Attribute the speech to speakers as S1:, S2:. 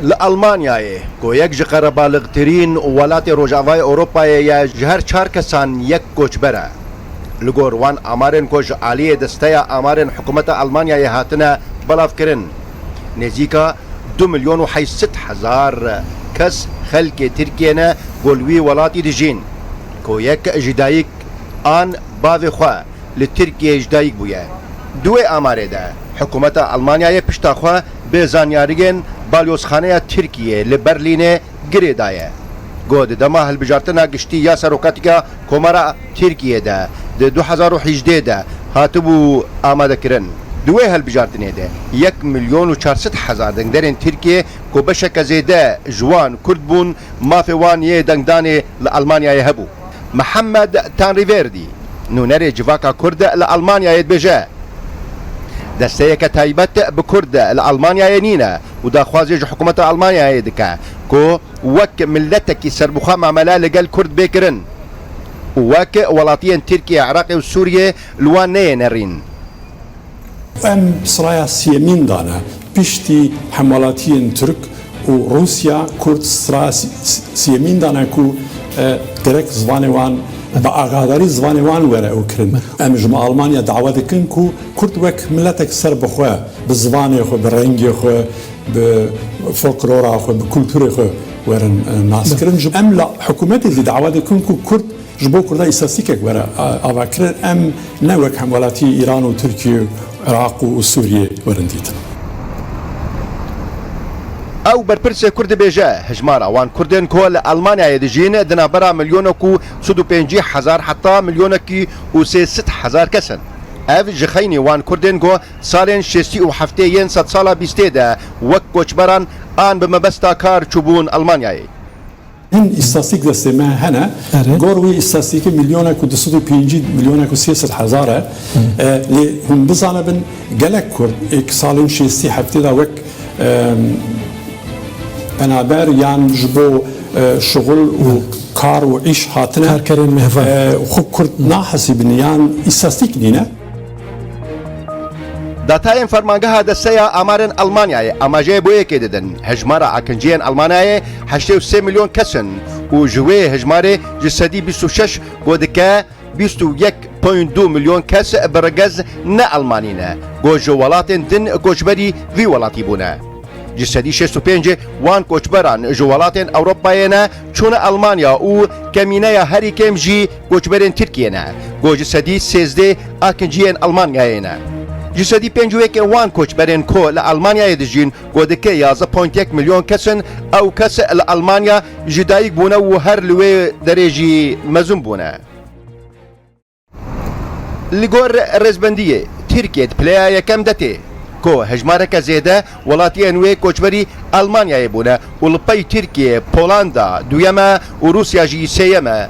S1: لألمانيا کو یک جقر بالغترین ولات روجاوای اروپای یا جهر چار کسان یک کوچبره لگور وان آمارن کوچ عالی دسته آمارن حکومت آلمانیا هاتنه بلاف کرن نزیکا 2,800,000 کس خلق ترکیه نه گلوی ولاتی دجین کو یک جدایک آن باوی خواه لترکیه جدایک بویه دوی آماره ده حکومت آلمانیا پشتا خواه به زانیاریگن بالیوزخانه ترکیه لبرلین گری دایه گود دما هلبجارتنا گشتی یا سروکاتیکا کمارا ترکیه ده 2018 ده هاتبو آماده کرن دوی هلبجارتنه ده 1,400,000 دنگدرین ترکیه کو بشک زیده جوان کرد بون مافوان یه دنگدان لألمانیا هبو محمد تانریوردی نونر جواکا کرد لألمانیا بجه دستيك تايبت بكرد الألمانيا نينا ودا خوازيج حكومة ألمانيا دكا كو وك ملتك سربخا معملا لقال كرد بيكرن وك ولاتين تركيا عراقي وسوريا لوان نينرين
S2: ام سرايا سيمين دانا بيشتي حملاتين ترك وروسيا كرد سرايا سيمين دانا كو درك زباني وان با آگاداری زبانی وان وره او کرن ام جمع آلمانیا دعوت کن کو کرد وک ملتک سر بخواه به زبانی خو به رنگی خو به فولکلور خو به کلتور خو ورن ناس کرن ام لا حکومت اللي دعوت کن کو کرد جبو کرد اساسیک وره آوا کرن ام نوک حملاتی ایران و ترکیه و عراق و سوریه ورن دیتن
S1: او برپرسه کرد بیجه هجمارا وان کردن کول ألمانيا دجين دنابرا مليونكو 150,000 حتى مليونكي و 300,000 كسن اف جخيني وان كردن كو سالين 67 صد سالا بيسته ده وك كوچبران آن بمبستا كار چوبون ألمانيا
S2: این استاتیک دسته ما هنه گروی استاتیک میلیونک و 250 میلیونک و 300,000 لی هم بزانه بن گلک کرد ایک سالین 67 ده وک بنابر یان جبو شغل و کار و عیش هاتنه
S3: کارکرین محور
S2: خوب کرد ناحسیبن یان استاتیک نینه
S1: داتاين فرمانگها دستيا آمارن ألمانيا أما جاي بويه كددن هجمارة عكنجين ألمانيا 83 مليون كسن وجوي هجمارة جسدي 26 ودكا 21.2 مليون كس برجز نا ألمانينا جو ولاتن دن كوچبري في ولاتي بونا جسدي 65 وان كوچبران جوالاتن أوروباينا چون ألمانيا و كمينايا هاري كم جي كوچبرين تركينا جسدي 13 أكنجين ألمانيانا جسدی 5 وان کوچبرین کو لألمانیا دجین گودکه 11.1 میلیون کسن او کس لألمانیا جدایک بونه و هر لوی درجی مزون بونه لگور رزبندیه ترکیه پلیا یکم دته کو هجمارک زیده ولاتی انوی کوچبری ألمانیا بونه و لپای ترکیه پولندا دویمه و روسیا جی سیمه